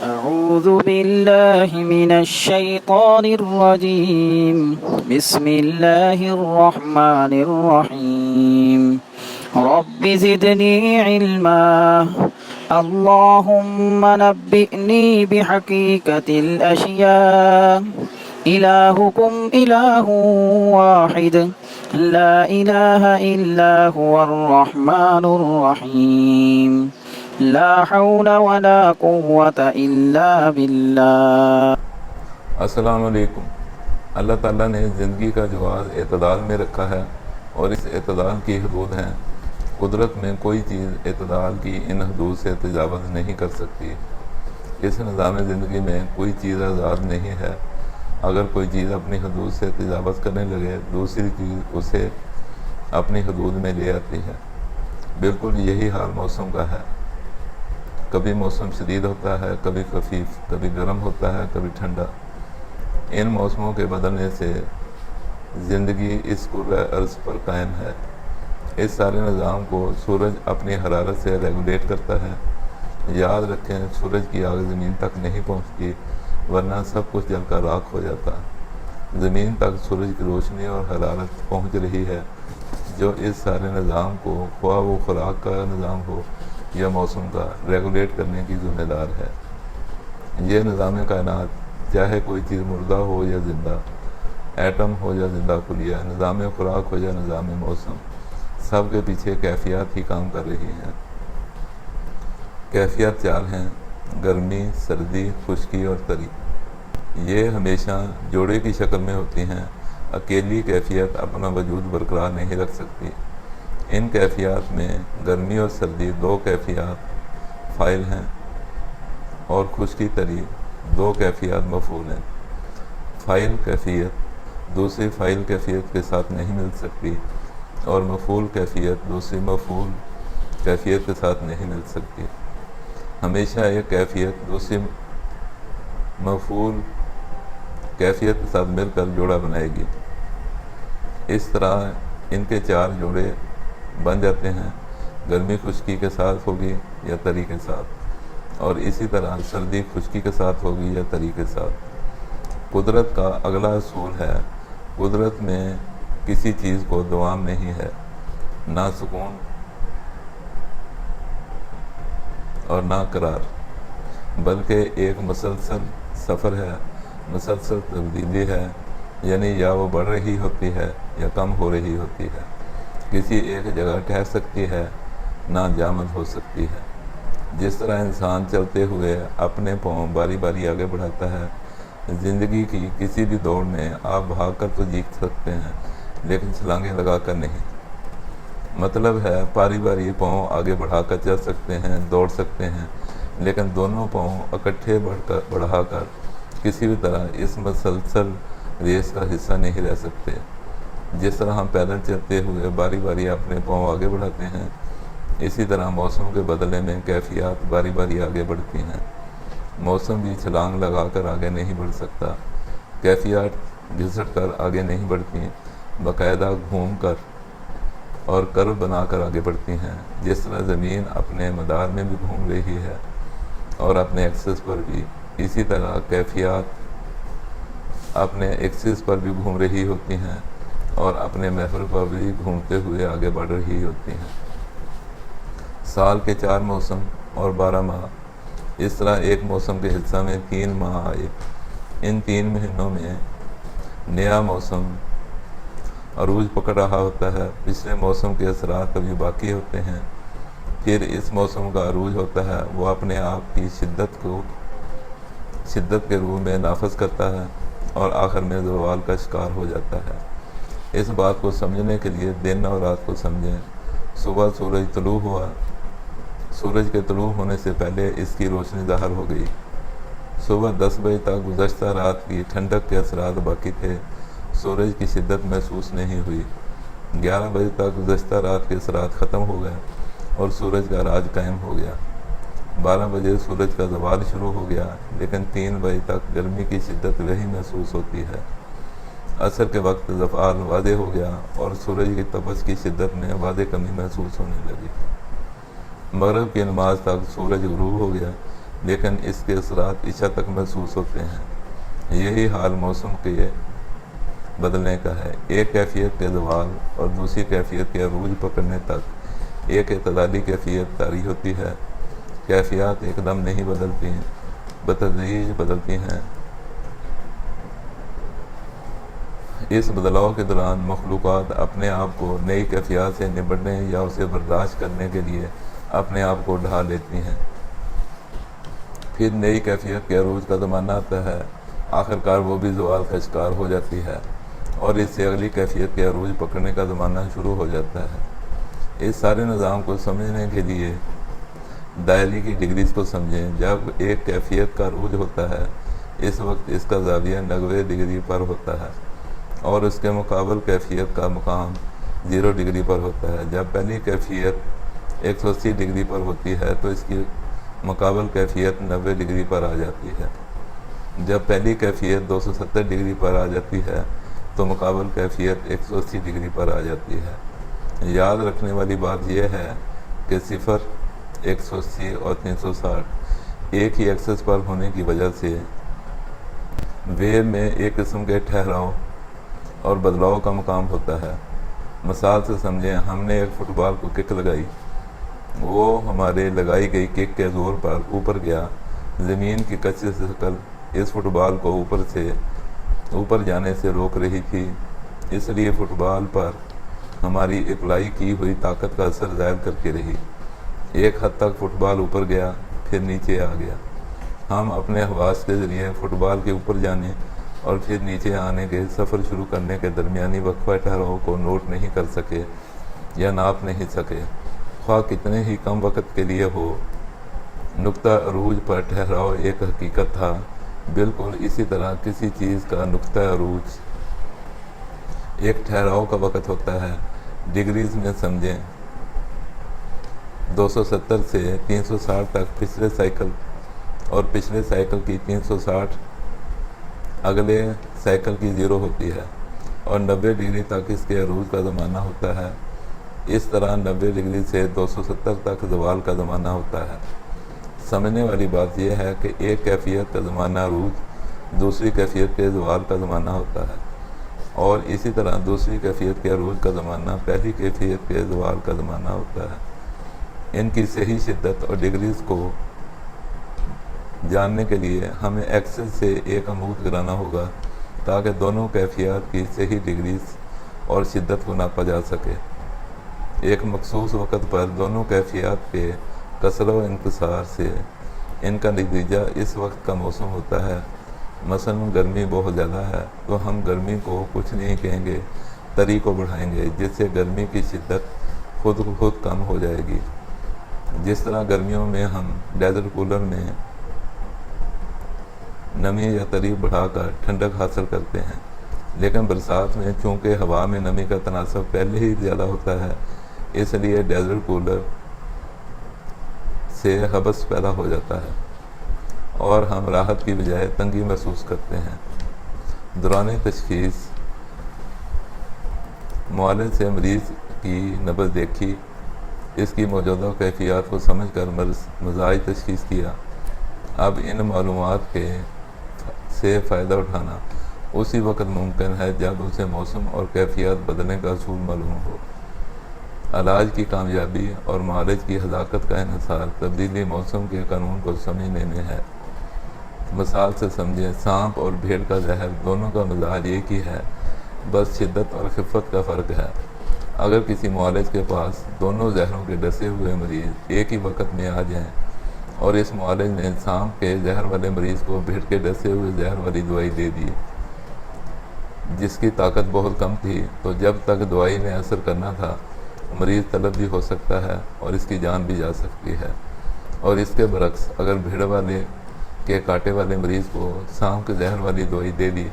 أعوذ بالله من الشيطان الرجيم بسم الله الرحمن الرحيم رب زدني علما اللهم نبئني بحقيقة الأشياء إلهكم إله واحد لا إله إلا هو الرحمن الرحيم لا حول ولا قوة إلا بالله۔ السلام علیکم۔ اللہ تعالیٰ نے زندگی کا جواز اعتدال میں رکھا ہے اور اس اعتدال کی حدود ہیں۔ قدرت میں کوئی چیز اعتدال کی ان حدود سے تجاوز نہیں کر سکتی۔ اس نظام زندگی میں کوئی چیز آزاد نہیں ہے۔ اگر کوئی چیز اپنی حدود سے تجاوز کرنے لگے دوسری چیز اسے اپنی حدود میں لے آتی ہے۔ بالکل یہی حال موسم کا ہے۔ کبھی موسم شدید ہوتا ہے، کبھی خفیف، کبھی گرم ہوتا ہے، کبھی ٹھنڈا۔ ان موسموں کے بدلنے سے زندگی اس کرۂ ارض پر قائم ہے۔ اس سارے نظام کو سورج اپنی حرارت سے ریگولیٹ کرتا ہے۔ یاد رکھیں سورج کی آگ زمین تک نہیں پہنچتی ورنہ سب کچھ جل کر راکھ ہو جاتا۔ زمین تک سورج کی روشنی اور حرارت پہنچ رہی ہے جو اس سارے نظام کو خواہ وہ خوراک کا نظام ہو یا موسم کا ریگولیٹ کرنے کی ذمہ دار ہے۔ یہ نظام کائنات چاہے کوئی چیز مردہ ہو یا زندہ، ایٹم ہو یا زندہ کلیہ، نظام خوراک ہو یا نظام موسم، سب کے پیچھے کیفیات ہی کام کر رہی ہیں۔ کیفیات چار ہیں: گرمی، سردی، خشکی اور تری۔ یہ ہمیشہ جوڑے کی شکل میں ہوتی ہیں۔ اکیلی کیفیت اپنا وجود برقرار نہیں رکھ سکتی۔ ان کیفیات میں گرمی اور سردی دو کیفیات فاعل ہیں اور خشکی تری دو کیفیات مفعول ہیں۔ فاعل کیفیت دوسری فاعل کیفیت کے ساتھ نہیں مل سکتی اور مفعول کیفیت دوسری مفعول کیفیت کے ساتھ نہیں مل سکتی۔ ہمیشہ ایک کیفیت دوسری مفعول کیفیت کے ساتھ مل کر جوڑا بنائے گی۔ اس طرح ان کے چار جوڑے بن جاتے ہیں۔ گرمی خشکی کے ساتھ ہوگی یا تری کے ساتھ، اور اسی طرح سردی خشکی کے ساتھ ہوگی یا تری کے ساتھ۔ قدرت کا اگلا اصول ہے، قدرت میں کسی چیز کو دوام نہیں ہے، نہ سکون اور نہ قرار، بلکہ ایک مسلسل سفر ہے، مسلسل تبدیلی ہے، یعنی یا وہ بڑھ رہی ہوتی ہے یا کم ہو رہی ہوتی ہے، کسی ایک جگہ ٹھہر سکتی ہے، نہ جامد ہو سکتی ہے۔ جس طرح انسان چلتے ہوئے اپنے پاؤں باری باری آگے بڑھاتا ہے، زندگی کی کسی بھی دوڑ میں آپ بھاگ کر تو جیت سکتے ہیں لیکن چھلانگیں لگا کر نہیں۔ مطلب ہے باری باری پاؤں آگے بڑھا کر چل سکتے ہیں، دوڑ سکتے ہیں، لیکن دونوں پاؤں اکٹھے بڑھا کر کسی بھی طرح اس مسلسل ریس کا حصہ نہیں رہ سکتے۔ جس طرح ہم پیدل چلتے ہوئے باری باری اپنے پاؤں آگے بڑھاتے ہیں، اسی طرح موسم کے بدلے میں کیفیات باری باری آگے بڑھتی ہیں۔ موسم بھی چھلانگ لگا کر آگے نہیں بڑھ سکتا، کیفیات گھسٹ کر آگے نہیں بڑھتی، باقاعدہ گھوم کر اور کرو بنا کر آگے بڑھتی ہیں۔ جس طرح زمین اپنے مدار میں بھی گھوم رہی ہے اور اپنے ایکسس پر بھی، اسی طرح کیفیات اپنے ایکسس پر بھی گھوم رہی ہوتی ہیں اور اپنے محور پر بھی گھومتے ہوئے آگے بڑھ رہی ہوتی ہیں۔ سال کے 4 موسم اور 12 ماہ، اس طرح ایک موسم کے حصہ میں 3 ماہ آئے۔ ان 3 مہینوں میں نیا موسم عروج پکڑ رہا ہوتا ہے، پچھلے موسم کے اثرات ابھی باقی ہوتے ہیں، پھر اس موسم کا عروج ہوتا ہے، وہ اپنے آپ کی شدت کے روح میں نافذ کرتا ہے اور آخر میں زوال کا شکار ہو جاتا ہے۔ اس بات کو سمجھنے کے لیے دن اور رات کو سمجھیں۔ صبح سورج طلوع ہوا، سورج کے طلوع ہونے سے پہلے اس کی روشنی ظاہر ہو گئی۔ صبح 10 بجے تک گزشتہ رات کی ٹھنڈک کے اثرات باقی تھے، سورج کی شدت محسوس نہیں ہوئی۔ 11 بجے تک گزشتہ رات کے اثرات ختم ہو گئے اور سورج کا راج قائم ہو گیا۔ 12 بجے سورج کا زوال شروع ہو گیا، لیکن 3 بجے تک گرمی کی شدت وہی محسوس ہوتی ہے۔ عصر کے وقت زوال واضح ہو گیا اور سورج کی تپش کی شدت میں واضح کمی محسوس ہونے لگی۔ مغرب کی نماز تک سورج غروب ہو گیا، لیکن اس کے اثرات عشاء تک محسوس ہوتے ہیں۔ یہی حال موسم کے بدلنے کا ہے۔ ایک کیفیت کے زوال اور دوسری کیفیت کے عروج پکڑنے تک ایک اعتدالی کیفیت طاری ہوتی ہے۔ کیفیات ایک دم نہیں بدلتی ہیں، بتدریج بدلتی ہیں۔ اس بدلاؤ کے دوران مخلوقات اپنے آپ کو نئی کیفیات سے نمٹنے یا اسے برداشت کرنے کے لیے اپنے آپ کو ڈھال لیتی ہیں۔ پھر نئی کیفیت کے عروج کا زمانہ آتا ہے، آخرکار وہ بھی زوال کا شکار ہو جاتی ہے اور اس سے اگلی کیفیت کے عروج پکڑنے کا زمانہ شروع ہو جاتا ہے۔ اس سارے نظام کو سمجھنے کے لیے دائرے کی ڈگریز کو سمجھیں۔ جب ایک کیفیت کا عروج ہوتا ہے اس وقت اس کا زاویہ 90 ڈگری پر ہوتا ہے اور اس کے مقابل کیفیت کا مقام 0 ڈگری پر ہوتا ہے۔ جب پہلی کیفیت 180 ڈگری پر ہوتی ہے تو اس کی مقابل کیفیت 90 ڈگری پر آ جاتی ہے۔ جب پہلی کیفیت 270 ڈگری پر آ جاتی ہے تو مقابل کیفیت 180 ڈگری پر آ جاتی ہے۔ یاد رکھنے والی بات یہ ہے کہ 0، 180 اور 360 ایک ہی ایکسس پر ہونے کی وجہ سے ویو میں ایک قسم کے ٹھہراؤ اور بدلاؤ کا مقام ہوتا ہے۔ مثال سے سمجھیں، ہم نے ایک فٹ بال کو کک لگائی، وہ ہمارے لگائی گئی کک کے زور پر اوپر گیا۔ زمین کی کچی شکل اس فٹ بال کو اوپر جانے سے روک رہی تھی، اس لیے فٹ بال پر ہماری اپلائی کی ہوئی طاقت کا اثر ظاہر کرتی رہی۔ ایک حد تک فٹ بال اوپر گیا، پھر نیچے آ گیا۔ ہم اپنے حواس کے ذریعے فٹ بال کے اوپر جانے اور پھر نیچے آنے کے سفر شروع کرنے کے درمیانی وقفہ ٹھہراؤ کو نوٹ نہیں کر سکے یا ناپ نہیں سکے، خواہ کتنے ہی کم وقت کے لیے ہو۔ نقطہ عروج پر ٹھہراؤ ایک حقیقت تھا۔ بالکل اسی طرح کسی چیز کا نقطہ عروج ایک ٹھہراؤ کا وقت ہوتا ہے۔ ڈگریز میں سمجھیں، 270 سے 360 تک پچھلے سائیکل اور پچھلے سائیکل کی 360 اگلے سائیکل کی 0 ہوتی ہے اور 90 ڈگری تک اس کے عروج کا زمانہ ہوتا ہے۔ اس طرح 90 ڈگری سے 270 تک زوال کا زمانہ ہوتا ہے۔ سمجھنے والی بات یہ ہے کہ ایک کیفیت کا زمانہ عروج دوسری کیفیت کے زوال کا زمانہ ہوتا ہے اور اسی طرح دوسری کیفیت کے عروج کا زمانہ پہلی کیفیت کے زوال کا زمانہ ہوتا ہے۔ ان کی صحیح شدت اور ڈگریز کو جاننے کے لیے ہمیں ایکسس سے ایک عمود گرانا ہوگا تاکہ دونوں کیفیات کی صحیح ڈگریز اور شدت کو ناپا جا سکے۔ ایک مخصوص وقت پر دونوں کیفیات کے کسر و انکسار سے ان کا نتیجہ اس وقت کا موسم ہوتا ہے۔ مثلا گرمی بہت زیادہ ہے تو ہم گرمی کو کچھ نہیں کہیں گے، تری کو بڑھائیں گے، جس سے گرمی کی شدت خود کم ہو جائے گی۔ جس طرح گرمیوں میں ہم ڈیزل کولر میں نمی یا تری بڑھا کر ٹھنڈک حاصل کرتے ہیں، لیکن برسات میں چونکہ ہوا میں نمی کا تناسب پہلے ہی زیادہ ہوتا ہے، اس لیے ڈیزل کولر سے حبس پیدا ہو جاتا ہے اور ہم راحت کی بجائے تنگی محسوس کرتے ہیں۔ دوران تشخیص معالج سے مریض کی نبض دیکھی، اس کی موجودہ کیفیات کو سمجھ کر مزاج تشخیص کیا۔ اب ان معلومات سے فائدہ اٹھانا اسی وقت ممکن ہے جب اسے موسم اور کیفیات بدلنے کا اصول معلوم ہو۔ علاج کی کامیابی اور معالج کی ہلاکت کا انحصار تبدیلی موسم کے قانون کو سمجھنے میں ہے۔ مثال سے سمجھیں، سانپ اور بھیڑ کا زہر دونوں کا مزاج ایک ہی ہے، بس شدت اور خفت کا فرق ہے۔ اگر کسی معالج کے پاس دونوں زہروں کے ڈسے ہوئے مریض ایک ہی وقت میں آ جائیں اور اس معالج نے سانپ کے زہر والے مریض کو بھیڑ کے ڈسے ہوئے زہر والی دوائی دے دی جس کی طاقت بہت کم تھی، تو جب تک دوائی نے اثر کرنا تھا مریض طلب بھی ہو سکتا ہے اور اس کی جان بھی جا سکتی ہے۔ اور اس کے برعکس اگر بھیڑ والے کے کاٹے والے مریض کو سانپ کے زہر والی دوائی دے دی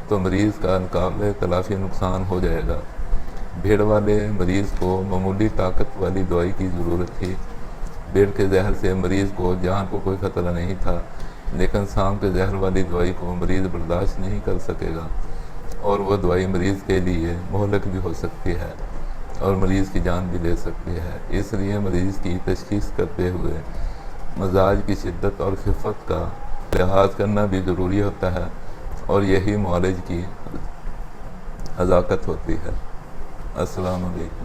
تو مریض کا ناقابل تلافی نقصان ہو جائے گا۔ بھیڑ والے مریض کو معمولی طاقت والی دوائی کی ضرورت تھی۔ بھیڑ کے زہر سے مریض کو جان کو کوئی خطرہ نہیں تھا، لیکن سانپ کے زہر والی دوائی کو مریض برداشت نہیں کر سکے گا اور وہ دوائی مریض کے لیے مہلک بھی ہو سکتی ہے اور مریض کی جان بھی لے سکتی ہے۔ اس لیے مریض کی تشخیص کرتے ہوئے مزاج کی شدت اور خفت کا لحاظ کرنا بھی ضروری ہوتا ہے، اور یہی معالج کی حذاقت ہوتی ہے۔ السلام علیکم۔